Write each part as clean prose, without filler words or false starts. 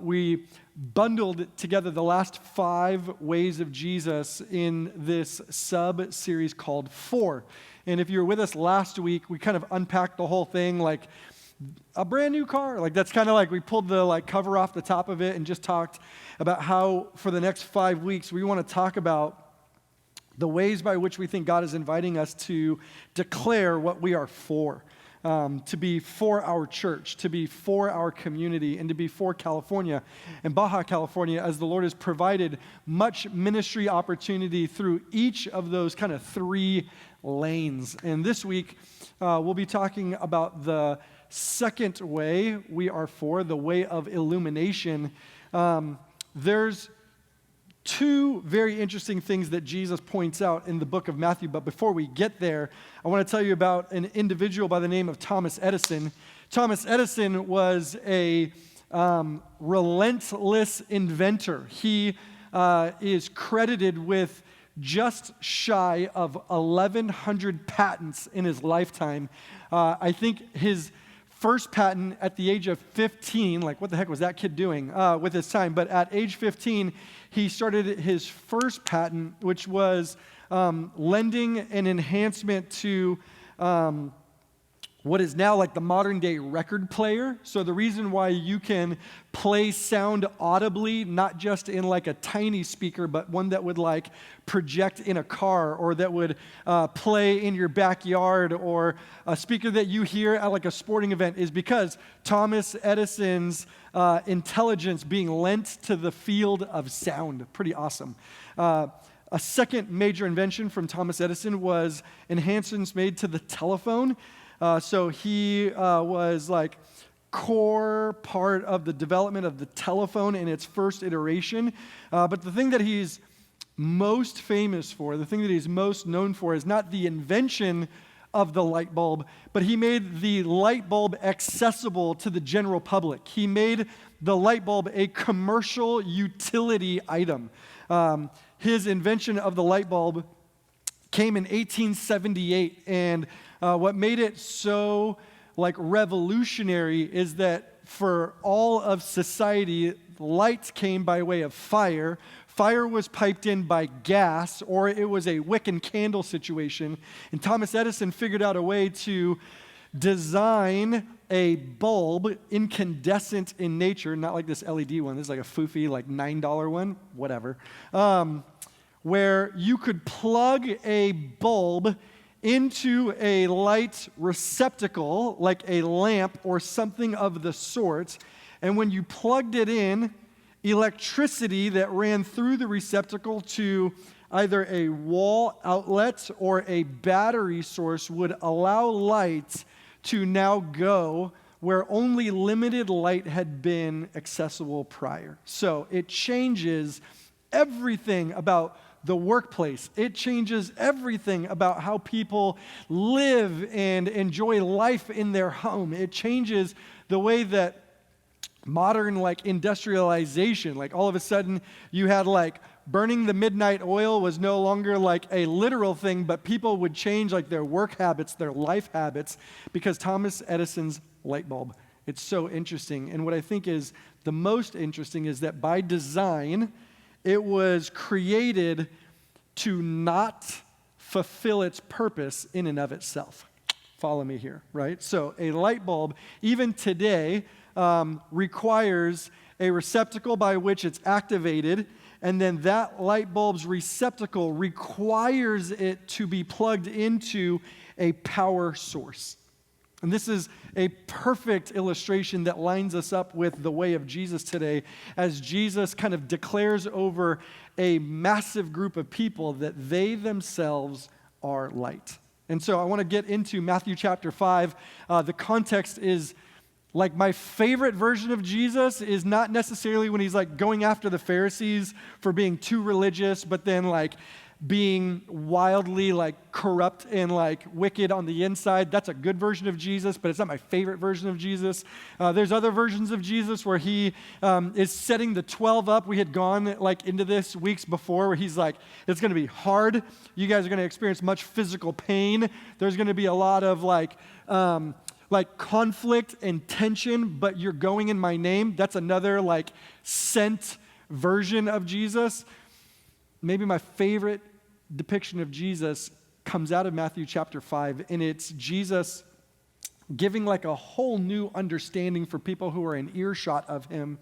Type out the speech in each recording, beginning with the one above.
We bundled together the last 5 ways of Jesus in this sub-series called 4. And if you were with us last week, we kind of unpacked the whole thing like a brand new car. Like that's kind of like we pulled the cover off the top of it and just talked about how for the next 5 weeks we want to talk about the ways by which we think God is inviting us to declare what we are for. To be for our church, to be for our community, and to be for California and Baja California, as the Lord has provided much ministry opportunity through each of those kind of 3 lanes. And this week, we'll be talking about the second way we are for, the way of illumination. There's 2 very interesting things that Jesus points out in the book of Matthew. But before we get there, I want to tell you about an individual by the name of Thomas Edison. Thomas Edison was a relentless inventor. He is credited with just shy of 1,100 patents in his lifetime. I think his first patent at the age of 15, like what the heck was that kid doing with his time? But at age 15, he started his first patent, which was lending an enhancement to what is now like the modern day record player. So the reason why you can play sound audibly, not just in like a tiny speaker, but one that would like project in a car, or that would play in your backyard, or a speaker that you hear at like a sporting event, is because Thomas Edison's intelligence being lent to the field of sound. Pretty awesome. A second major invention from Thomas Edison was enhancements made to the telephone. So he was like core part of the development of the telephone in its first iteration. But the thing that he's most famous for, the thing that he's most known for, is not the invention of the light bulb, but he made the light bulb accessible to the general public. He made the light bulb a commercial utility item. His invention of the light bulb came in 1878, and what made it so like revolutionary is that for all of society, lights came by way of fire. Fire was piped in by gas, or it was a wick and candle situation. And Thomas Edison figured out a way to design a bulb incandescent in nature, not like this LED one. This is like a foofy, like $9 one, whatever, where you could plug a bulb into a light receptacle, like a lamp or something of the sort, and when you plugged it in, electricity that ran through the receptacle to either a wall outlet or a battery source would allow light to now go where only limited light had been accessible prior. So it changes everything about the workplace. It changes everything about how people live and enjoy life in their home. It changes the way that modern like industrialization, like all of a sudden you had like burning the midnight oil was no longer like a literal thing, but people would change like their work habits, their life habits, because Thomas Edison's light bulb. It's so interesting. And what I think is the most interesting is that by design, it was created to not fulfill its purpose in and of itself. Follow me here, right? So a light bulb, even today, requires a receptacle by which it's activated, and then that light bulb's receptacle requires it to be plugged into a power source. And this is a perfect illustration that lines us up with the way of Jesus today, as Jesus kind of declares over a massive group of people that they themselves are light. And so I want to get into Matthew chapter 5. The context is like my favorite version of Jesus is not necessarily when he's like going after the Pharisees for being too religious, but then like being wildly like corrupt and like wicked on the inside. That's a good version of Jesus, but it's not my favorite version of Jesus. There's other versions of Jesus where he is setting the 12 up. We had gone like into this weeks before where he's like, it's going to be hard. You guys are going to experience much physical pain. There's going to be a lot of like like conflict and tension, but you're going in my name. That's another like sent version of Jesus. Maybe my favorite depiction of Jesus comes out of Matthew chapter 5, and it's Jesus giving like a whole new understanding for people who are in earshot of him,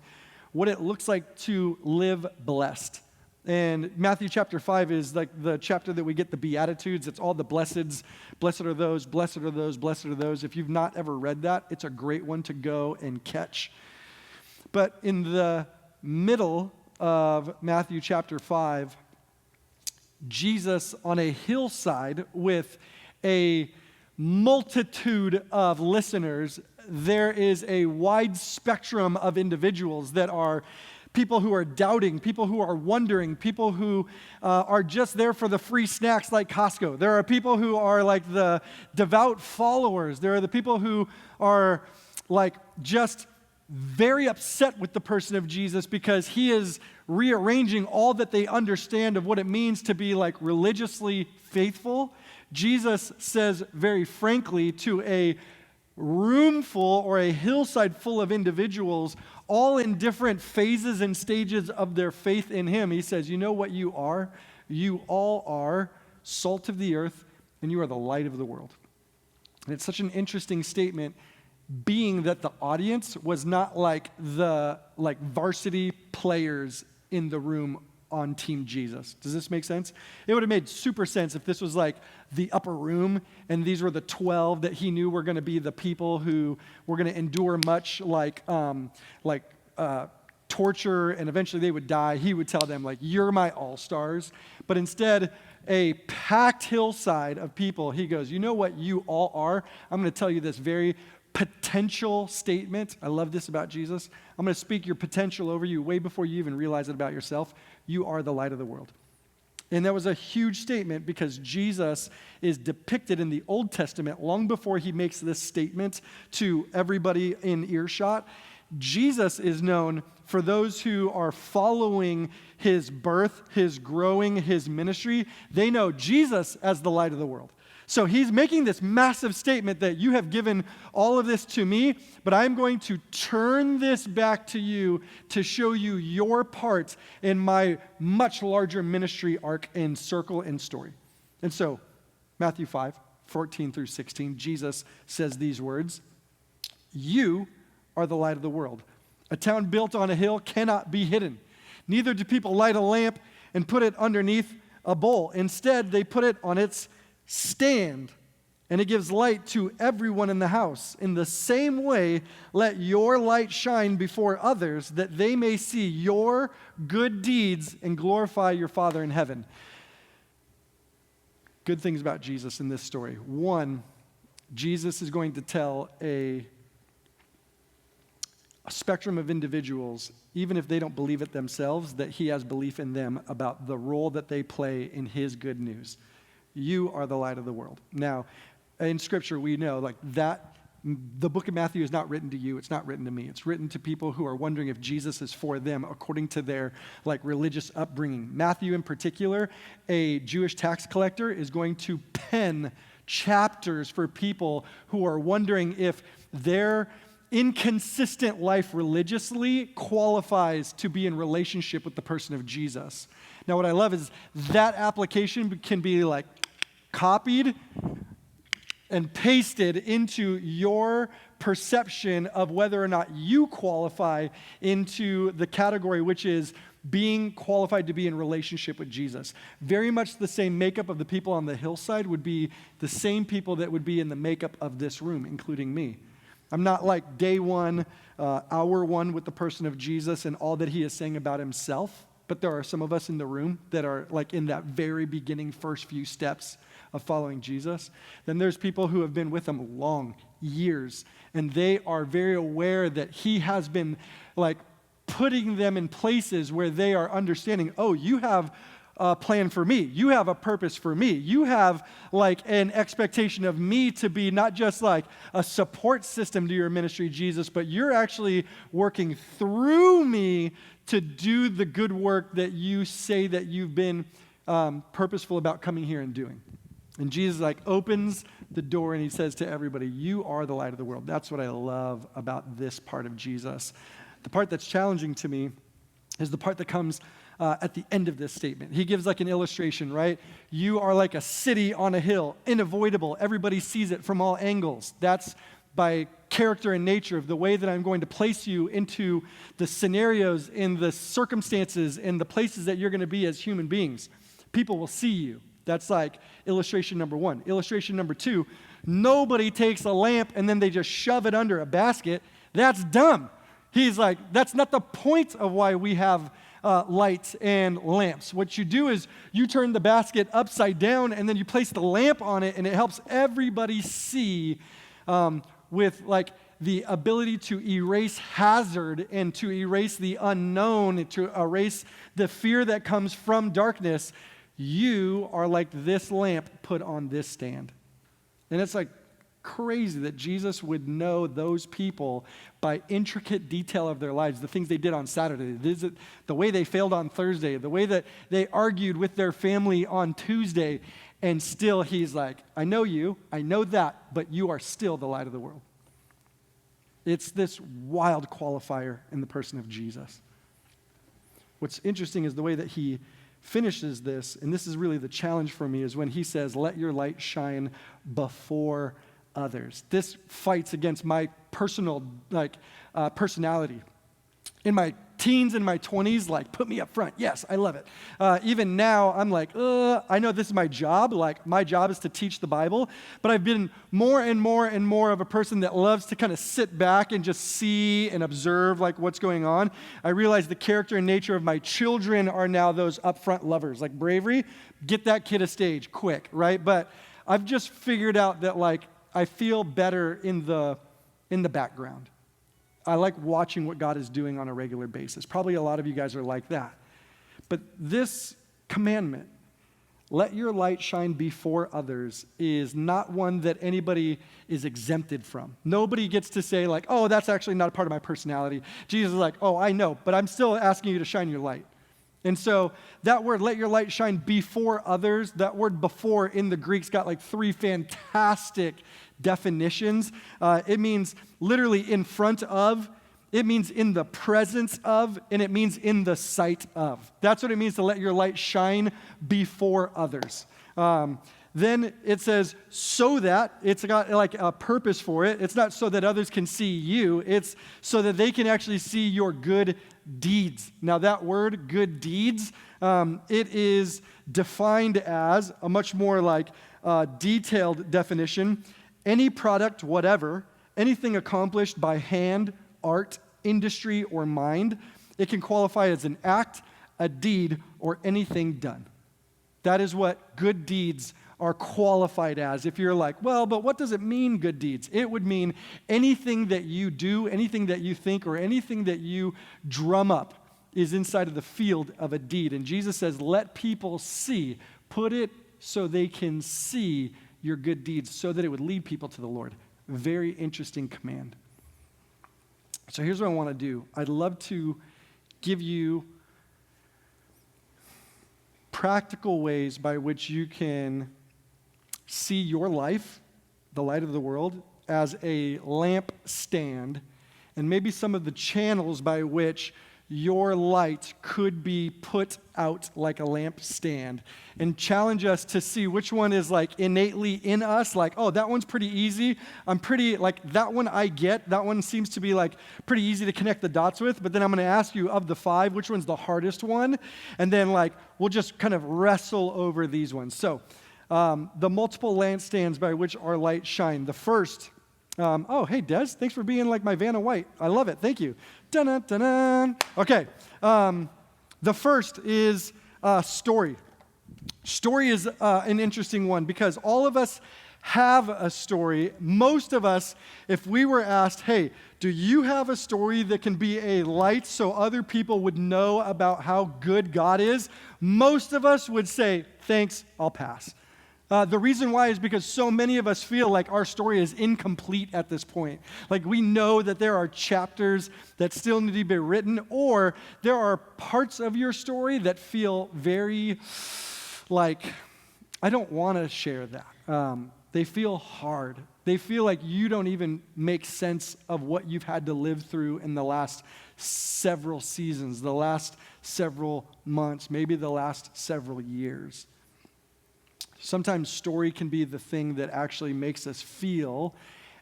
what it looks like to live blessed. And Matthew chapter 5 is like the chapter that we get the Beatitudes. It's all the blesseds. Blessed are those, blessed are those, blessed are those. If you've not ever read that, it's a great one to go and catch. But in the middle of Matthew chapter 5, Jesus on a hillside with a multitude of listeners, there is a wide spectrum of individuals that are people who are doubting, people who are wondering, people who are just there for the free snacks like Costco. There are people who are like the devout followers. There are the people who are like just very upset with the person of Jesus because he is rearranging all that they understand of what it means to be like religiously faithful. Jesus says very frankly to a room full or a hillside full of individuals, all in different phases and stages of their faith in him. He says, you know what you are? You all are salt of the earth, and you are the light of the world. And it's such an interesting statement, being that the audience was not like the varsity players in the room on Team Jesus. Does this make sense? It would have made super sense if this was like the upper room and these were the 12 that he knew were going to be the people who were going to endure much like torture, and eventually they would die. He would tell them like, you're my all-stars. But instead, a packed hillside of people, he goes, you know what you all are? I'm going to tell you this very potential statement. I love this about Jesus. I'm going to speak your potential over you way before you even realize it about yourself. You are the light of the world. And that was a huge statement because Jesus is depicted in the Old Testament long before he makes this statement to everybody in earshot. Jesus is known for those who are following his birth, his growing, his ministry. They know Jesus as the light of the world. So he's making this massive statement that you have given all of this to me, but I'm going to turn this back to you to show you your part in my much larger ministry arc and circle and story. And so, Matthew 5:14 through 16, Jesus says these words, you are the light of the world. A town built on a hill cannot be hidden. Neither do people light a lamp and put it underneath a bowl. Instead, they put it on its stand, and it gives light to everyone in the house. In the same way, let your light shine before others, that they may see your good deeds and glorify your Father in heaven. Good things about Jesus in this story. One, Jesus is going to tell a spectrum of individuals, even if they don't believe it themselves, that he has belief in them about the role that they play in his good news. You are the light of the world. Now, in Scripture, we know like that the book of Matthew is not written to you. It's not written to me. It's written to people who are wondering if Jesus is for them according to their like religious upbringing. Matthew in particular, a Jewish tax collector, is going to pen chapters for people who are wondering if their inconsistent life religiously qualifies to be in relationship with the person of Jesus. Now, what I love is that application can be like copied and pasted into your perception of whether or not you qualify into the category, which is being qualified to be in relationship with Jesus. Very much the same makeup of the people on the hillside would be the same people that would be in the makeup of this room, including me. I'm not like day one, hour one with the person of Jesus and all that he is saying about himself, but there are some of us in the room that are like in that very beginning first few steps of following Jesus. Then there's people who have been with him long, years, and they are very aware that he has been like putting them in places where they are understanding, oh, you have a plan for me. You have a purpose for me. You have like an expectation of me to be not just like a support system to your ministry, Jesus, but you're actually working through me to do the good work that you say that you've been purposeful about coming here and doing. And Jesus like opens the door and he says to everybody, you are the light of the world. That's what I love about this part of Jesus. The part that's challenging to me is the part that comes at the end of this statement. He gives like an illustration, right? You are like a city on a hill, unavoidable. Everybody sees it from all angles. That's by character and nature of the way that I'm going to place you into the scenarios, in the circumstances, in the places that you're going to be as human beings. People will see you. That's like illustration number one. Illustration number two, nobody takes a lamp and then they just shove it under a basket. That's dumb. He's like, that's not the point of why we have lights and lamps. What you do is you turn the basket upside down and then you place the lamp on it, and it helps everybody see with like the ability to erase hazard and to erase the unknown, to erase the fear that comes from darkness. You are like this lamp put on this stand. And it's like crazy that Jesus would know those people by intricate detail of their lives, the things they did on Saturday, the way they failed on Thursday, the way that they argued with their family on Tuesday, and still he's like, I know you, I know that, but you are still the light of the world. It's this wild qualifier in the person of Jesus. What's interesting is the way that he finishes this, and this is really the challenge for me, is when he says, let your light shine before others. This fights against my personal personality. In my teens and my 20s, like, put me up front. Yes, I love it. Even now, I'm like, I know this is my job. Like, my job is to teach the Bible. But I've been more and more and more of a person that loves to kind of sit back and just see and observe, like, what's going on. I realize the character and nature of my children are now those upfront lovers. Like, bravery, get that kid a stage quick, right? But I've just figured out that, like, I feel better in the background. I like watching what God is doing on a regular basis. Probably a lot of you guys are like that. But this commandment, let your light shine before others, is not one that anybody is exempted from. Nobody gets to say like, oh, that's actually not a part of my personality. Jesus is like, oh, I know, but I'm still asking you to shine your light. And so that word, let your light shine before others, that word before in the Greek's got like 3 fantastic definitions. It means literally in front of, it means in the presence of, and it means in the sight of. That's what it means to let your light shine before others. Then it says, so that, it's got like a purpose for it. It's not so that others can see you, it's so that they can actually see your good deeds. Now that word, good deeds, it is defined as a much more like detailed definition. Any product, whatever, anything accomplished by hand, art, industry, or mind, it can qualify as an act, a deed, or anything done. That is what good deeds are qualified as. If you're like, well, but what does it mean, good deeds? It would mean anything that you do, anything that you think, or anything that you drum up is inside of the field of a deed. And Jesus says, let people see. Put it so they can see your good deeds, so that it would lead people to the Lord. Very interesting command. So here's what I want to do. I'd love to give you practical ways by which you can see your life, the light of the world, as a lampstand, and maybe some of the channels by which your light could be put out like a lampstand, and challenge us to see which one is like innately in us, like, oh, that one's pretty easy. I'm pretty, like, that one I get. That one seems to be like pretty easy to connect the dots with, but then I'm going to ask you of the 5, which one's the hardest one? And then like, we'll just kind of wrestle over these ones. So the multiple lampstands by which our light shine. The first, oh, hey, Des, thanks for being like my Vanna White. I love it. Thank you. Dun-dun, dun-dun. Okay. The first is story. Story is an interesting one because all of us have a story. Most of us, if we were asked, hey, do you have a story that can be a light so other people would know about how good God is? Most of us would say, thanks, I'll pass. The reason why is because so many of us feel like our story is incomplete at this point. Like we know that there are chapters that still need to be written, or there are parts of your story that feel very like, I don't want to share that. They feel hard. They feel like you don't even make sense of what you've had to live through in the last several seasons, the last several months, maybe the last several years. Sometimes story can be the thing that actually makes us feel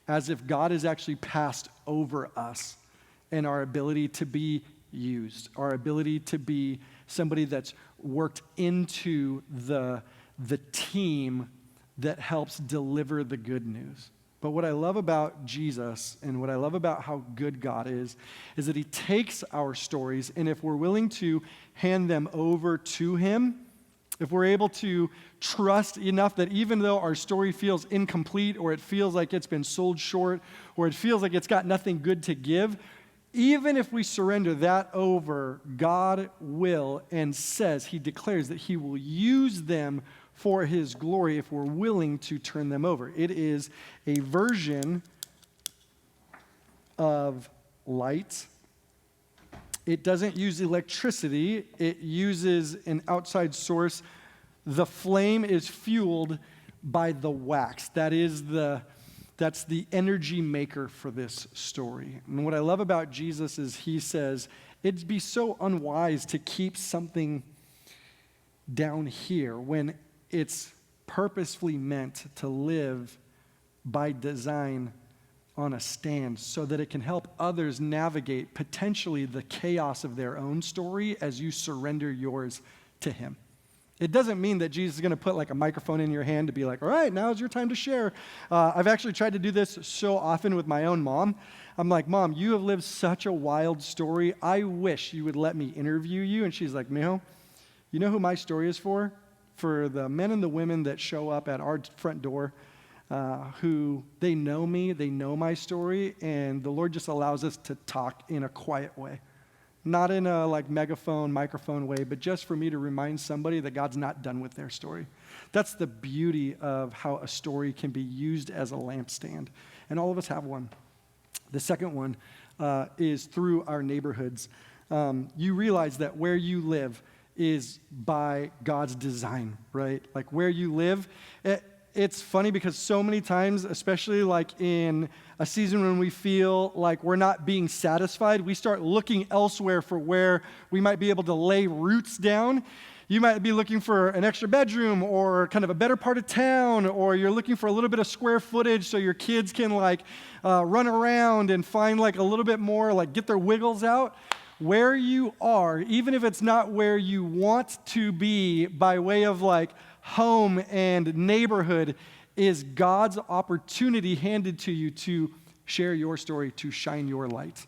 as if God has actually passed over us and our ability to be used, our ability to be somebody that's worked into the team that helps deliver the good news. But what I love about Jesus and what I love about how good God is that he takes our stories, and if we're willing to hand them over to him, if we're able to trust enough that even though our story feels incomplete or it feels like it's been sold short or it feels like it's got nothing good to give, even if we surrender that over, God will and says, he declares that he will use them for his glory if we're willing to turn them over. It is a version of light. It doesn't use electricity. It uses an outside source. The flame is fueled by the wax. That's the energy maker for this story. And what I love about Jesus is he says, it'd be so unwise to keep something down here when it's purposefully meant to live by design on a stand so that it can help others navigate potentially the chaos of their own story as you surrender yours to him. It doesn't mean that Jesus is going to put like a microphone in your hand to be like, all right, now is your time to share. I've actually tried to do this so often with my own mom. I'm like, Mom, you have lived such a wild story. I wish you would let me interview you. And she's like, Mijo, you know who my story is for? For the men and the women that show up at our front door who they know me, they know my story, and the Lord just allows us to talk in a quiet way. Not in a like megaphone, microphone way, but just for me to remind somebody that God's not done with their story. That's the beauty of how a story can be used as a lampstand. And all of us have one. The second one is through our neighborhoods. You realize that where you live is by God's design, right? Like where you live, it's funny because so many times, especially like in a season when we feel like we're not being satisfied, we start looking elsewhere for where we might be able to lay roots down. You might be looking for an extra bedroom or kind of a better part of town, or you're looking for a little bit of square footage so your kids can like run around and find like a little bit more, like get their wiggles out. Where you are, even if it's not where you want to be by way of like home and neighborhood, is God's opportunity handed to you to share your story, to shine your light.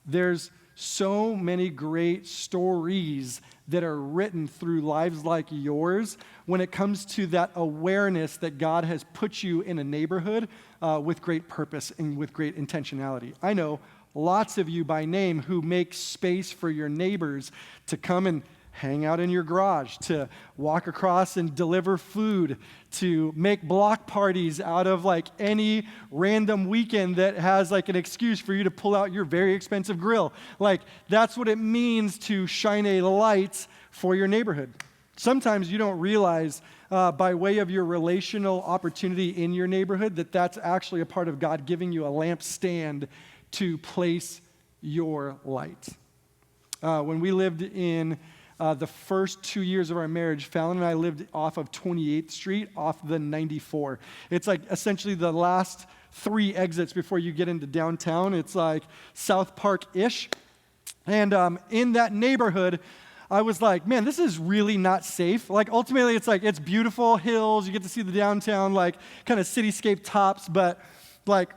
There's so many great stories that are written through lives like yours when it comes to that awareness that God has put you in a neighborhood with great purpose and with great intentionality. I know lots of you by name who make space for your neighbors to come and hang out in your garage, to walk across and deliver food, to make block parties out of like any random weekend that has like an excuse for you to pull out your very expensive grill. Like that's what it means to shine a light for your neighborhood. Sometimes you don't realize by way of your relational opportunity in your neighborhood that that's actually a part of God giving you a lampstand to place your light. When we lived in the first 2 years of our marriage, Fallon and I lived off of 28th Street, off the 94. It's like essentially the last 3 exits before you get into downtown. It's like South Park-ish. And in that neighborhood, I was like, man, this is really not safe. Like ultimately, it's like, it's beautiful hills. You get to see the downtown, like kind of cityscape tops, but like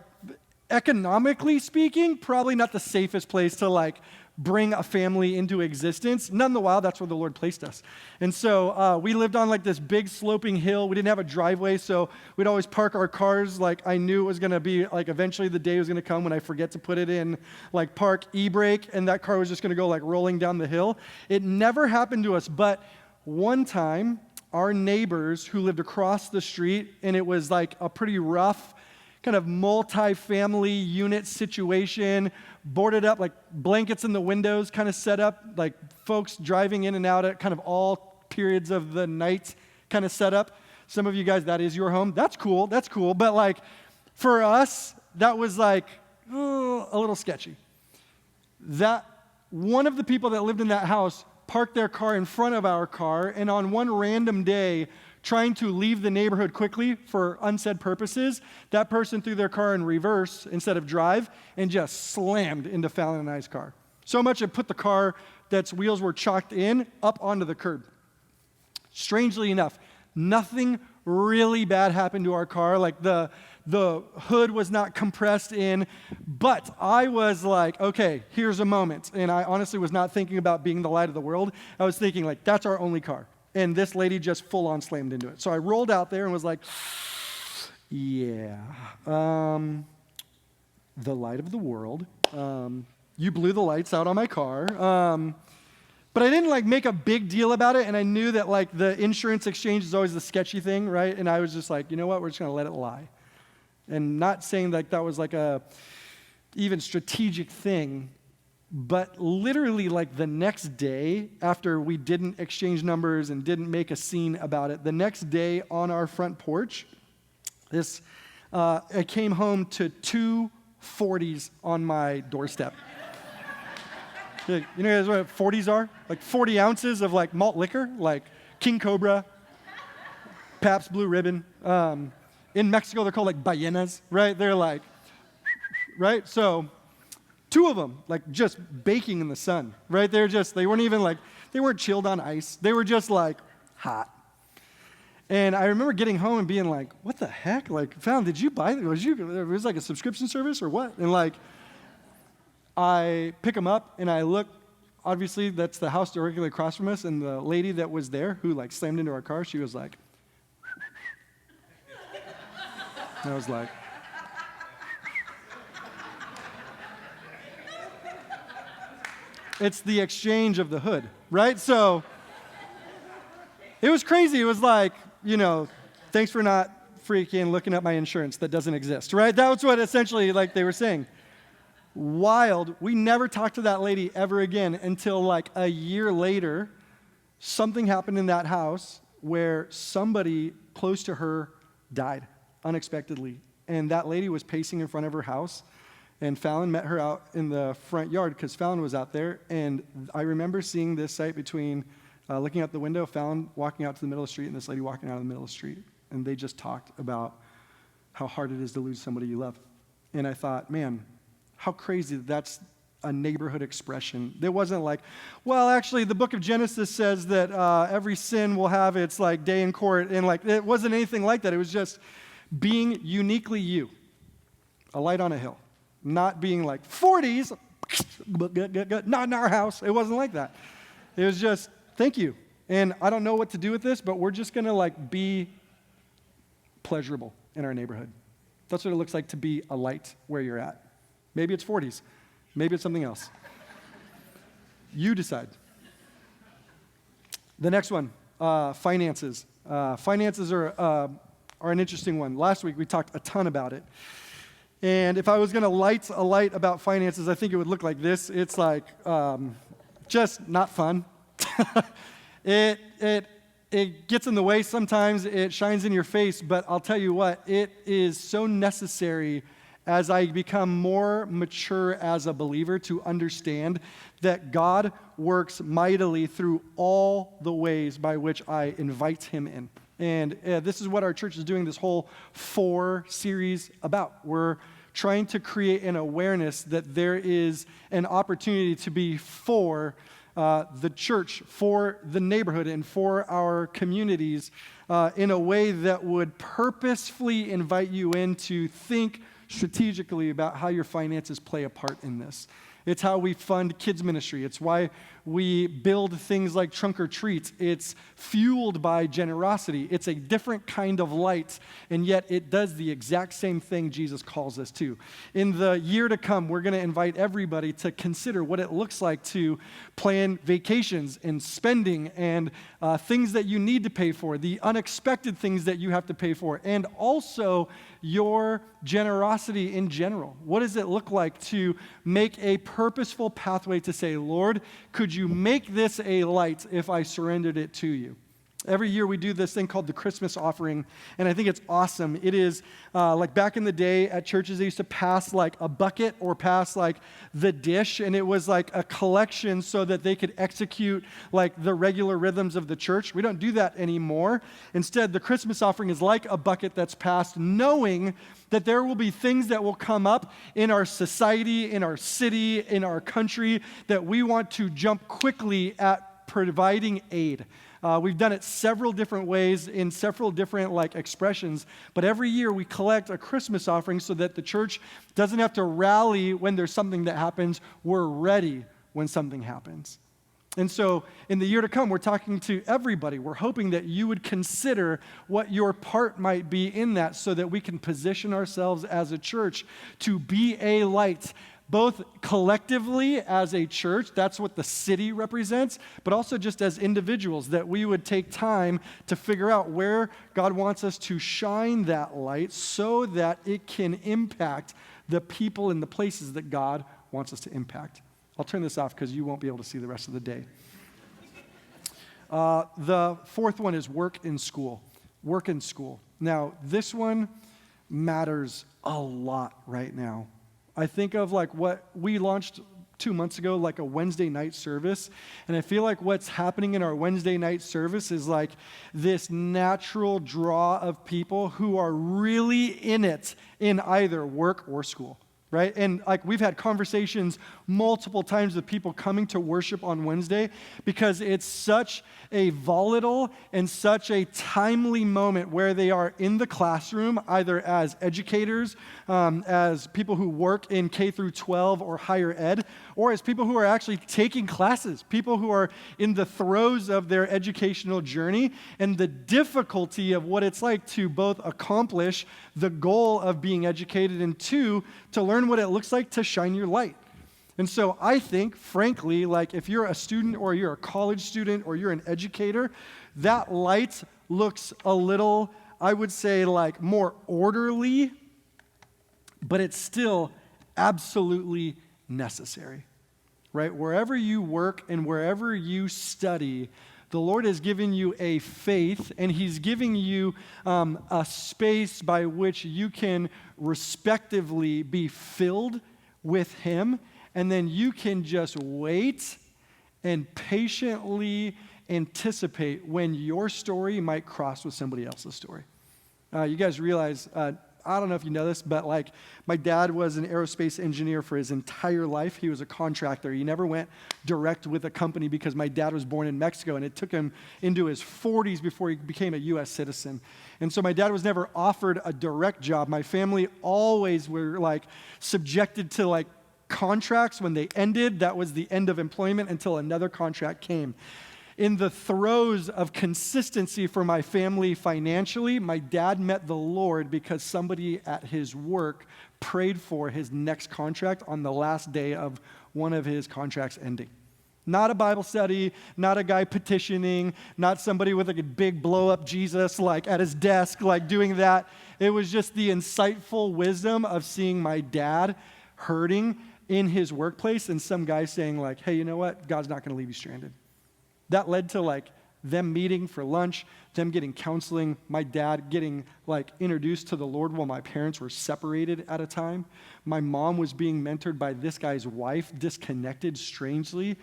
economically speaking, probably not the safest place to like bring a family into existence. None the while, that's where the Lord placed us. And so we lived on like this big sloping hill. We didn't have a driveway, so we'd always park our cars. Like I knew it was going to be like eventually the day was going to come when I forget to put it in like park e-brake, and that car was just going to go like rolling down the hill. It never happened to us, but one time our neighbors who lived across the street, and it was like a pretty rough kind of multi-family unit situation, boarded up, like blankets in the windows kind of set up, like folks driving in and out at kind of all periods of the night kind of set up. Some of you guys, that is your home. That's cool. That's cool. But like for us, that was like a little sketchy. That one of the people that lived in that house parked their car in front of our car, and on one random day, trying to leave the neighborhood quickly for unsaid purposes, that person threw their car in reverse instead of drive and just slammed into Fallon and I's car. So much it put the car that's wheels were chalked in up onto the curb. Strangely enough, nothing really bad happened to our car. Like the hood was not compressed in, but I was like, okay, here's a moment. And I honestly was not thinking about being the light of the world. I was thinking like, that's our only car. And this lady just full on slammed into it. So I rolled out there and was like, yeah, the light of the world. You blew the lights out on my car. But I didn't like make a big deal about it, and I knew that like the insurance exchange is always the sketchy thing, right? And I was just like, you know what, we're just gonna let it lie. And not saying like that was like a even strategic thing, but literally like the next day after we didn't exchange numbers and didn't make a scene about it, the next day on our front porch, I came home to 2 40s on my doorstep. You know guys what 40s are? Like 40 ounces of like malt liquor, like King Cobra, Pabst Blue Ribbon. In Mexico, they're called like ballenas, right? They're like, right? So 2 of them, like just baking in the sun, right? They weren't even like, they weren't chilled on ice. They were just like hot. And I remember getting home and being like, what the heck? Like, Fallon, did you buy it? It was like a subscription service or what? And like, I pick them up and I look, obviously that's the house directly across from us, and the lady that was there who like slammed into our car, she was like, and I was like, it's the exchange of the hood, right? So it was crazy. It was like, you know, thanks for not freaking looking at my insurance that doesn't exist, right? That was what essentially like they were saying. Wild. We never talked to that lady ever again until like a year later, something happened in that house where somebody close to her died unexpectedly. And that lady was pacing in front of her house, and Fallon met her out in the front yard because Fallon was out there. And I remember seeing this sight between looking out the window, Fallon walking out to the middle of the street, and this lady walking out of the middle of the street. And they just talked about how hard it is to lose somebody you love. And I thought, man, how crazy that's a neighborhood expression. It wasn't like, well, actually, the book of Genesis says that every sin will have its like day in court, and like it wasn't anything like that. It was just being uniquely you, a light on a hill, not being like 40s, not in our house. It wasn't like that. It was just thank you, and I don't know what to do with this, but we're just gonna like be pleasurable in our neighborhood. That's what it looks like to be a light where you're at. Maybe it's 40s. Maybe it's something else. You decide. The next one, finances. Finances are an interesting one. Last week we talked a ton about it. And if I was going to light a light about finances, I think it would look like this. It's like just not fun. It gets in the way sometimes. It shines in your face. But I'll tell you what, it is so necessary as I become more mature as a believer to understand that God works mightily through all the ways by which I invite him in. And this is what our church is doing this whole 4 series about. We're trying to create an awareness that there is an opportunity to be for the church, for the neighborhood, and for our communities in a way that would purposefully invite you in to think strategically about how your finances play a part in this. It's how we fund kids ministry. It's why we build things like Trunk or Treats. It's fueled by generosity. It's a different kind of light, and yet it does the exact same thing Jesus calls us to. In the year to come, we're going to invite everybody to consider what it looks like to plan vacations and spending and things that you need to pay for, the unexpected things that you have to pay for, and also your generosity in general. What does it look like to make a purposeful pathway to say, Lord, could you make this a light if I surrendered it to you? Every year we do this thing called the Christmas offering, and I think it's awesome. It is like back in the day at churches, they used to pass like a bucket or pass like the dish, and it was like a collection so that they could execute like the regular rhythms of the church. We don't do that anymore. Instead, the Christmas offering is like a bucket that's passed, knowing that there will be things that will come up in our society, in our city, in our country that we want to jump quickly at providing aid. We've done it several different ways in several different like expressions, but every year we collect a Christmas offering so that the church doesn't have to rally when there's something that happens. We're ready when something happens. And so in the year to come, we're talking to everybody. We're hoping that you would consider what your part might be in that so that we can position ourselves as a church to be a light, both collectively as a church, that's what the city represents, but also just as individuals, that we would take time to figure out where God wants us to shine that light so that it can impact the people and the places that God wants us to impact. I'll turn this off because you won't be able to see the rest of the day. The fourth one is work in school. Work in school. Now, this one matters a lot right now. I think of like what we launched 2 months ago, like a Wednesday night service. And I feel like what's happening in our Wednesday night service is like this natural draw of people who are really in it in either work or school. Right? And like we've had conversations multiple times with people coming to worship on Wednesday because it's such a volatile and such a timely moment where they are in the classroom, either as educators, as people who work in K through 12 or higher ed, or as people who are actually taking classes, people who are in the throes of their educational journey and the difficulty of what it's like to both accomplish the goal of being educated and two, to learn what it looks like to shine your light. And so I think, frankly, like if you're a student or you're a college student or you're an educator, that light looks a little, I would say, like more orderly, but it's still absolutely necessary, right? Wherever you work and wherever you study, the Lord has given you a faith, and He's giving you a space by which you can respectively be filled with Him, and then you can just wait and patiently anticipate when your story might cross with somebody else's story. You guys realize, I don't know if you know this, but like my dad was an aerospace engineer for his entire life. He was a contractor. He never went direct with a company because my dad was born in Mexico, and it took him into his 40s before he became a U.S. citizen. And so my dad was never offered a direct job. My family always were like subjected to like contracts. When they ended, that was the end of employment until another contract came. In the throes of consistency for my family financially, my dad met the Lord because somebody at his work prayed for his next contract on the last day of one of his contracts ending. Not a Bible study, not a guy petitioning, not somebody with like a big blow up Jesus like at his desk like doing that. It was just the insightful wisdom of seeing my dad hurting in his workplace and some guy saying like, hey, you know what? God's not going to leave you stranded. That led to like them meeting for lunch, them getting counseling, my dad getting like introduced to the Lord while my parents were separated at a time. My mom was being mentored by this guy's wife, disconnected strangely.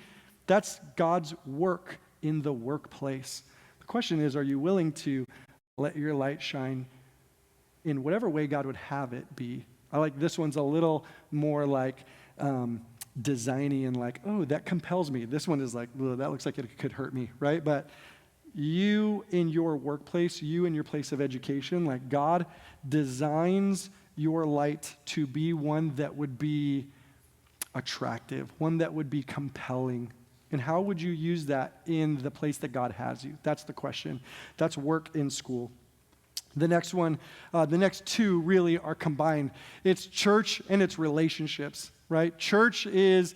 That's God's work in the workplace. The question is, are you willing to let your light shine in whatever way God would have it be? I like this one's a little more like designy and like, oh, that compels me. This one is like, that looks like it could hurt me, right? But you in your workplace, you in your place of education, like God designs your light to be one that would be attractive, one that would be compelling. And how would you use that in the place that God has you? That's the question. That's work in school. The next one, the next two really are combined. It's church and it's relationships, right? Church is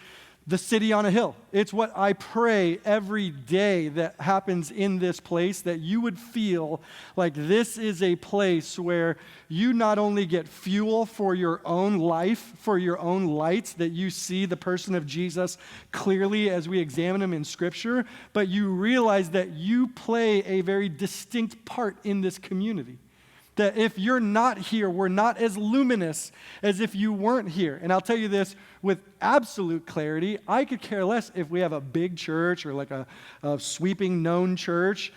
the city on a hill. It's what I pray every day that happens in this place, that you would feel like this is a place where you not only get fuel for your own life, for your own light, that you see the person of Jesus clearly as we examine him in Scripture, but you realize that you play a very distinct part in this community. That if you're not here, we're not as luminous as if you weren't here. And I'll tell you this with absolute clarity, I could care less if we have a big church or like a sweeping known church.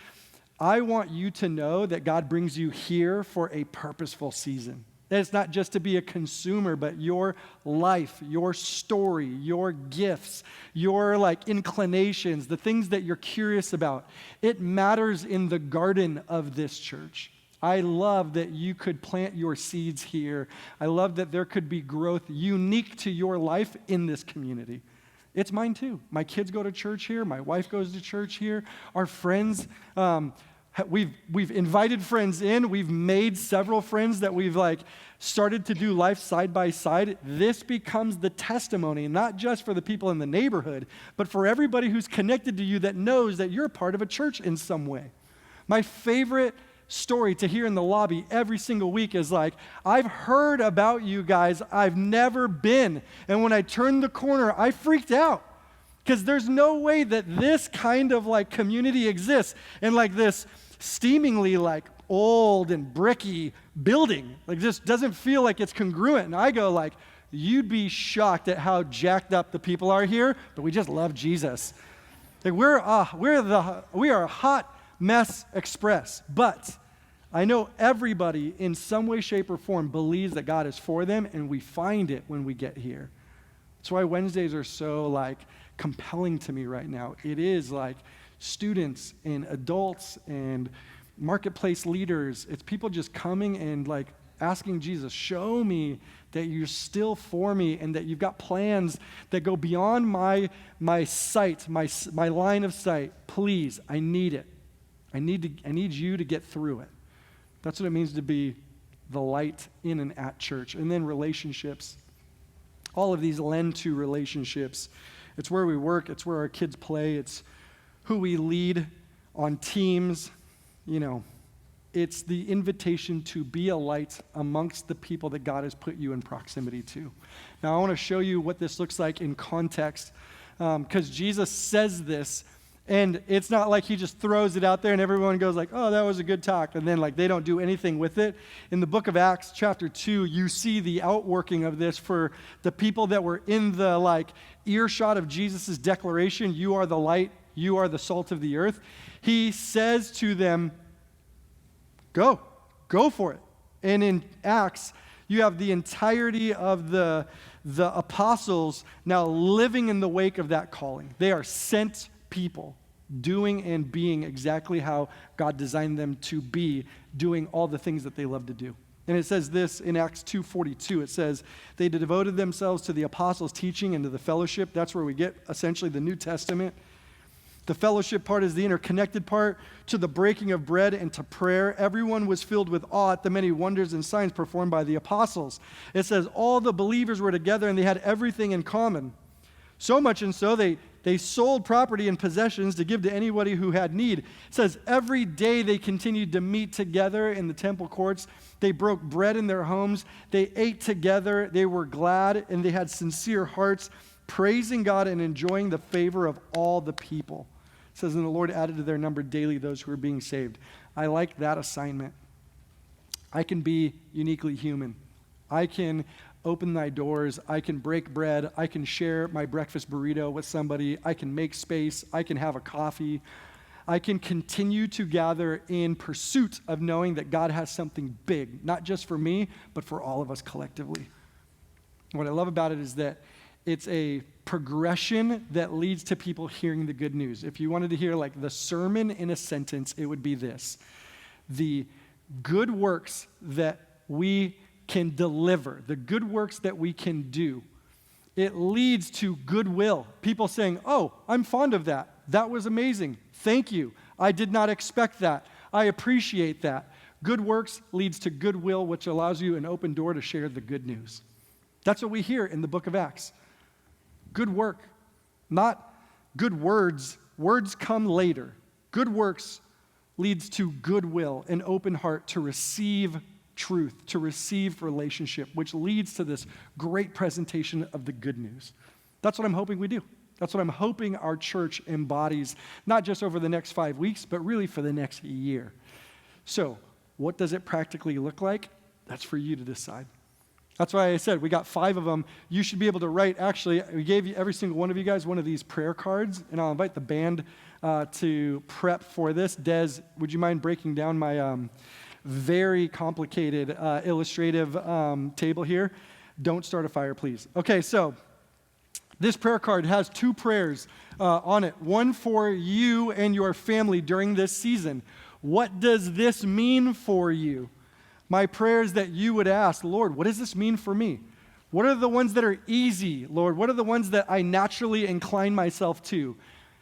I want you to know that God brings you here for a purposeful season. That it's not just to be a consumer, but your life, your story, your gifts, your like inclinations, the things that you're curious about. It matters in the garden of this church. I love that you could plant your seeds here. I love that there could be growth unique to your life in this community. It's mine too. My kids go to church here. My wife goes to church here. Our friends, we've invited friends in. We've made several friends that we've like started to do life side by side. This becomes the testimony, not just for the people in the neighborhood, but for everybody who's connected to you that knows that you're a part of a church in some way. My favorite story to hear in the lobby every single week is like, I've heard about you guys, I've never been. And when I turned the corner, I freaked out because there's no way that this kind of like community exists in like this steamingly like old and bricky building. Like this doesn't feel like it's congruent. And I go like, you'd be shocked at how jacked up the people are here, but we just love Jesus. Like we are a hot mess express, but I know everybody in some way, shape, or form believes that God is for them, and we find it when we get here. That's why Wednesdays are so like compelling to me right now. It is like students and adults and marketplace leaders. It's people just coming and like asking Jesus, show me that you're still for me and that you've got plans that go beyond my sight, my line of sight. Please, I need it. I need you to get through it. That's what it means to be the light in and at church. And then relationships. All of these lend to relationships. It's where we work. It's where our kids play. It's who we lead on teams. You know, it's the invitation to be a light amongst the people that God has put you in proximity to. Now, I want to show you what this looks like in context because Jesus says this. And it's not like he just throws it out there and everyone goes like, oh, that was a good talk. And then like they don't do anything with it. In the book of Acts chapter 2, you see the outworking of this for the people that were in the like earshot of Jesus' declaration, you are the light, you are the salt of the earth. He says to them, go for it. And in Acts, you have the entirety of the apostles now living in the wake of that calling. They are sent people doing and being exactly how God designed them to be, doing all the things that they love to do. And it says this in Acts 2:42. It says, they devoted themselves to the apostles' teaching and to the fellowship. That's where we get essentially the New Testament. The fellowship part is the interconnected part, to the breaking of bread and to prayer. Everyone was filled with awe at the many wonders and signs performed by the apostles. It says all the believers were together and they had everything in common. So much and so they sold property and possessions to give to anybody who had need. It says every day they continued to meet together in the temple courts. They broke bread in their homes. They ate together. They were glad and they had sincere hearts, praising God and enjoying the favor of all the people. It says, and the Lord added to their number daily those who were being saved. I like that assignment. I can be uniquely human. I can open thy doors, I can break bread, I can share my breakfast burrito with somebody, I can make space, I can have a coffee, I can continue to gather in pursuit of knowing that God has something big, not just for me, but for all of us collectively. What I love about it is that it's a progression that leads to people hearing the good news. If you wanted to hear like the sermon in a sentence, it would be this: the good works that we can deliver, the good works that we can do, it leads to goodwill. People saying, oh, I'm fond of that. That was amazing. Thank you. I did not expect that. I appreciate that. Good works leads to goodwill, which allows you an open door to share the good news. That's what we hear in the book of Acts. Good work. Not good words. Words come later. Good works leads to goodwill, an open heart to receive truth, to receive relationship, which leads to this great presentation of the good news. That's what I'm hoping we do. That's what I'm hoping our church embodies, not just over the next 5 weeks, but really for the next year. So, what does it practically look like? That's for you to decide. That's why I said we got 5 of them. You should be able to write. Actually, we gave you every single one of you guys one of these prayer cards, and I'll invite the band to prep for this. Des, would you mind breaking down my very complicated illustrative table here? Don't start a fire, please. Okay, so this prayer card has 2 prayers on it, one for you and your family during this season. What does this mean for you? My prayer is that you would ask, Lord, what does this mean for me? What are the ones that are easy, Lord? What are the ones that I naturally incline myself to?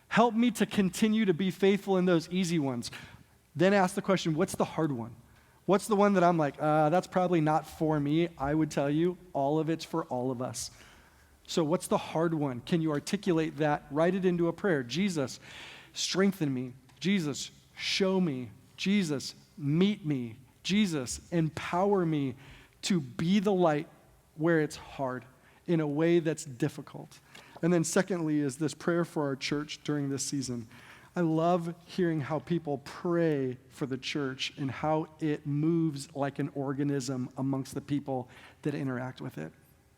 Help me to continue to be faithful in those easy ones. Then ask the question, what's the hard one? What's the one that I'm like, that's probably not for me? I would tell you, all of it's for all of us. So what's the hard one? Can you articulate that? Write it into a prayer. Jesus, strengthen me. Jesus, show me. Jesus, meet me. Jesus, empower me to be the light where it's hard, in a way that's difficult. And then secondly is this prayer for our church during this season. I love hearing how people pray for the church and how it moves like an organism amongst the people that interact with it.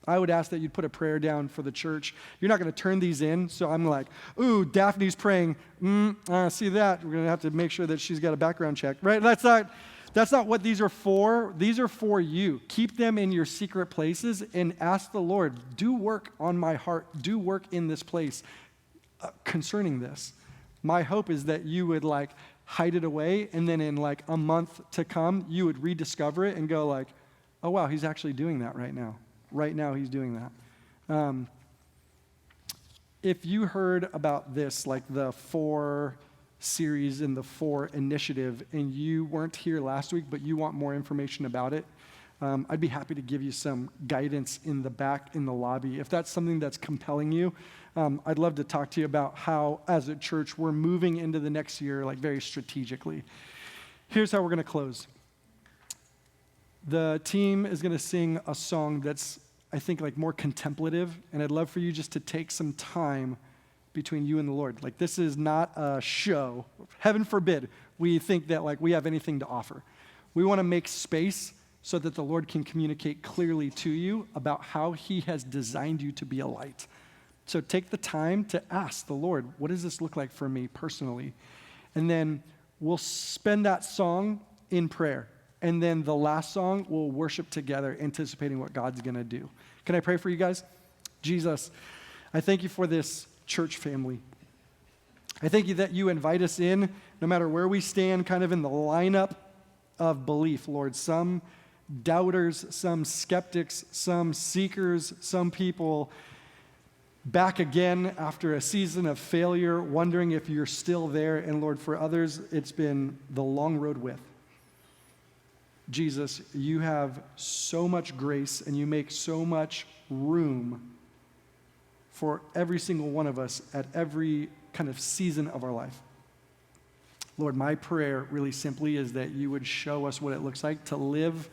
I would ask that you'd put a prayer down for the church. You're not going to turn these in, so I'm like, ooh, Daphne's praying. See that? We're going to have to make sure that she's got a background check, right? That's not what these are for. These are for you. Keep them in your secret places and ask the Lord, do work on my heart, do work in this place concerning this. My hope is that you would hide it away, and then in a month to come, you would rediscover it and go oh wow, he's actually doing that right now. Right now he's doing that. If you heard about this, the 4 series and the 4 initiative, and you weren't here last week, but you want more information about it, I'd be happy to give you some guidance in the back in the lobby. If that's something that's compelling you, I'd love to talk to you about how, as a church, we're moving into the next year very strategically. Here's how we're going to close. The team is going to sing a song that's, I think, more contemplative, and I'd love for you just to take some time between you and the Lord. This is not a show. Heaven forbid we think that we have anything to offer. We want to make space so that the Lord can communicate clearly to you about how he has designed you to be a light. So take the time to ask the Lord, what does this look like for me personally? And then we'll spend that song in prayer. And then the last song, we'll worship together, anticipating what God's going to do. Can I pray for you guys? Jesus, I thank you for this church family. I thank you that you invite us in, no matter where we stand, kind of in the lineup of belief, Lord. Some doubters, some skeptics, some seekers, some people back again after a season of failure, wondering if you're still there. And Lord, for others, it's been the long road with. Jesus, you have so much grace and you make so much room for every single one of us at every kind of season of our life. Lord, my prayer really simply is that you would show us what it looks like to live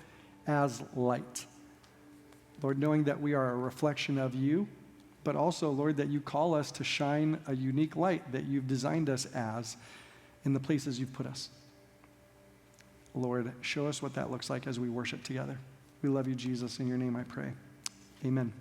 as light. Lord, knowing that we are a reflection of you, but also, Lord, that you call us to shine a unique light that you've designed us as in the places you've put us. Lord, show us what that looks like as we worship together. We love you, Jesus. In your name I pray. Amen.